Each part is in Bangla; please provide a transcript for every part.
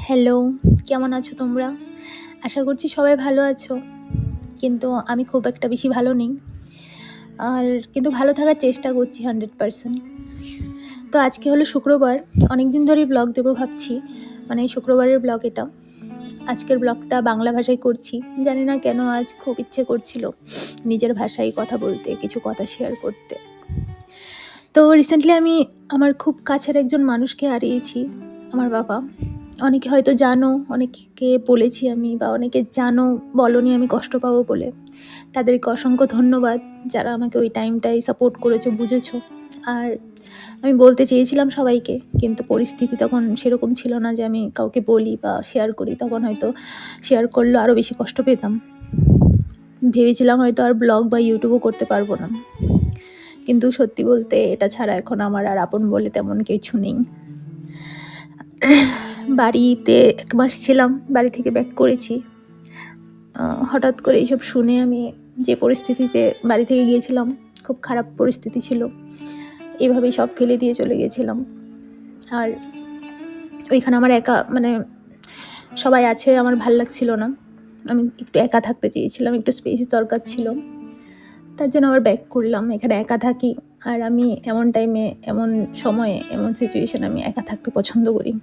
হ্যালো, কেমন আছো তোমরা? আশা করছি সবাই ভালো আছো। কিন্তু আমি খুব একটা বেশি ভালো নেই। আর কিন্তু ভালো থাকার চেষ্টা করছি 100%। তো আজকে হলো শুক্রবার। অনেকদিন ধরেই ব্লগ দেবো ভাবছি। মানে শুক্রবারের ব্লগ এটা। আজকের ব্লগটা বাংলা ভাষায় করছি। জানি না কেন আজ খুব ইচ্ছে করছিল নিজের ভাষায় কথা বলতে, কিছু কথা শেয়ার করতে। তো রিসেন্টলি আমি আমার খুব কাছের একজন মানুষকে হারিয়েছি, আমার বাবা। অনেকে হয়তো জানো, অনেককে বলেছি আমি, বা অনেকে জানো বলোনি আমি কষ্ট পাবো বলে। তাদেরকে অসংখ্য ধন্যবাদ যারা আমাকে ওই টাইমটায় সাপোর্ট করেছো, বুঝেছো। আর আমি বলতে চেয়েছিলাম সবাইকে, কিন্তু পরিস্থিতি তখন সেরকম ছিল না যে আমি কাউকে বলি বা শেয়ার করি। তখন হয়তো শেয়ার করলেও আরও বেশি কষ্ট পেতাম। ভেবেছিলাম হয়তো আর ব্লগ বা ইউটিউবও করতে পারবো না, কিন্তু সত্যি বলতে এটা ছাড়া এখন আমার আর আপন বলে তেমন কিছু নেই। বাড়িতে 1 মাস ছিলাম, বাড়ি থেকে ব্যাক করেছি। হঠাৎ করে এইসব শুনে আমি যে পরিস্থিতিতে বাড়ি থেকে গিয়েছিলাম, খুব খারাপ পরিস্থিতি ছিল। এভাবেই সব ফেলে দিয়ে চলে গেছিলাম। আর ওইখানে আমার একা, মানে সবাই আছে, আমার ভাল লাগছিল না। আমি একটু একা থাকতে চেয়েছিলাম, একটু স্পেস দরকার ছিল। তার জন্য আবার ব্যাক করলাম। এখানে একা থাকি, আর আমি এমন টাইমে, এমন সময়ে, এমন সিচুয়েশনে আমি একা থাকতে পছন্দ করি।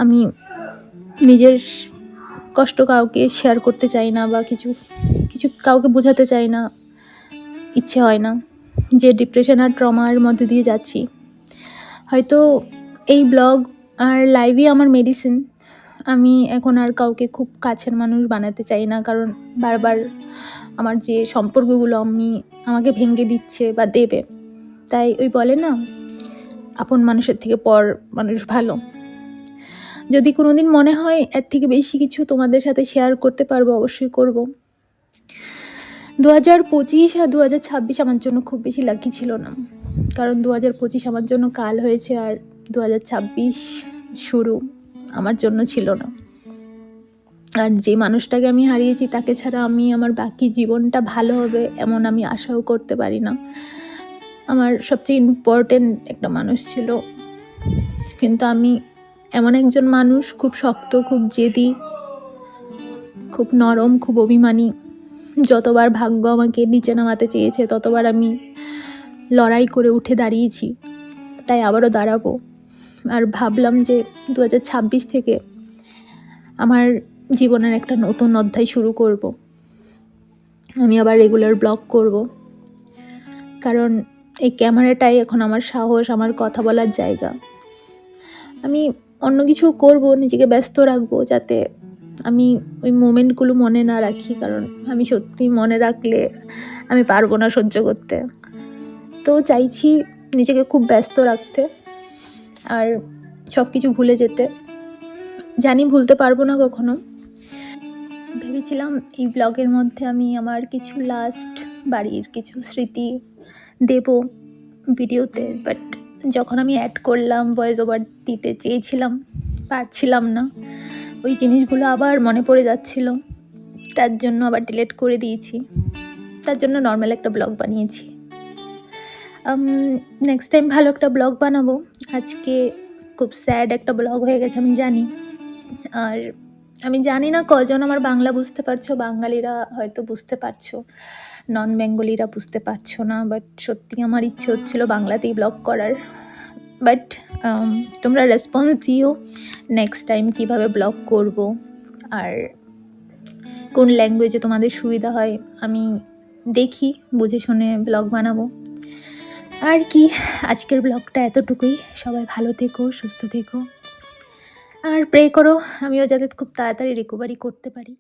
আমি নিজের কষ্ট কাউকে শেয়ার করতে চাই না, বা কিছু কাউকে বোঝাতে চাই না, ইচ্ছে হয় না। যে ডিপ্রেশন আর ট্রমার মধ্যে দিয়ে যাচ্ছি, হয়তো এই ব্লগ আর লাইভই আমার মেডিসিন। আমি এখন আর কাউকে খুব কাছের মানুষ বানাতে চাই না, কারণ বারবার আমার যে সম্পর্কগুলো আমাকে ভেঙে দিচ্ছে বা দেবে। তাই ওই বলে না, আপন মানুষের থেকে পর মানুষ ভালো। যদি কোনোদিন মনে হয় এর থেকে বেশি কিছু তোমাদের সাথে শেয়ার করতে পারবো, অবশ্যই করব। 2025 আর 2026 আমার জন্য খুব বেশি লাকি ছিল না, কারণ 2025 আমার জন্য কাল হয়েছে, আর 2026 শুরু আমার জন্য ছিল না। আর যে মানুষটাকে আমি হারিয়েছি, তাকে ছাড়া আমি আমার বাকি জীবনটা ভালো হবে এমন আমি আশাও করতে পারি না। আমার সবচেয়ে ইম্পর্টেন্ট একটা মানুষ ছিল, কিন্তু আমি এমন একজন মানুষ, খুব শক্ত, খুব জেদি, খুব নরম, খুব অভিমানী। যতবার ভাগ্য আমাকে নিচে নামাতে চেয়েছে, ততবার আমি লড়াই করে উঠে দাঁড়িয়েছি। তাই আবারও দাঁড়াবো। আর ভাবলাম যে 2026 থেকে আমার জীবনের একটা নতুন অধ্যায় শুরু করব। আমি আবার রেগুলার ব্লগ করব, কারণ এই ক্যামেরাটাই এখন আমার সাহস, আমার কথা বলার জায়গা। আমি অন্য কিছু করব, নিজেকে ব্যস্ত রাখবো, যাতে আমি ওই মোমেন্টগুলো মনে না রাখি, কারণ আমি সত্যি মনে রাখলে আমি পারবো না সহ্য করতে। তো চাইছি নিজেকে খুব ব্যস্ত রাখতে, আর সব কিছু ভুলে যেতে। জানি ভুলতে পারবো না কখনো। ভেবেছিলাম এই ব্লগের মধ্যে আমি আমার কিছু লাস্ট বাড়ির কিছু স্মৃতি দেব ভিডিওতে, বাট যখন আমি অ্যাড করলাম, ভয়েস ওভার দিতে চেয়েছিলাম, পারছিলাম না। ওই জিনিসগুলো আবার মনে পড়ে যাচ্ছিল, তার জন্য আবার ডিলিট করে দিয়েছি। তার জন্য নর্মাল একটা ব্লগ বানিয়েছি। নেক্সট টাইম ভালো একটা ব্লগ বানাবো। আজকে খুব স্যাড একটা ব্লগ হয়ে গেছে, আমি জানি। আর আমি জানি না কজন আমার বাংলা বুঝতে পারছো, বাঙালিরা হয়তো বুঝতে পারছো, নন বেঙ্গলিরা বুঝতে পারছো না। বাট সত্যি আমার ইচ্ছে হচ্ছিল বাংলাতেই ব্লগ করার। বাট তোমরা রেসপন্স দিও নেক্সট টাইম কীভাবে ব্লগ করব, আর কোন ল্যাঙ্গুয়েজে তোমাদের সুবিধা হয়। আমি দেখি, বুঝে শুনে ব্লগ বানাবো। আর কি, আজকের ব্লগটা এতটুকুই। সবাই ভালো থেকো, সুস্থ থেকো, আর প্রে করো আমিও যাতে খুব তাড়াতাড়ি রিকভারি করতে পারি।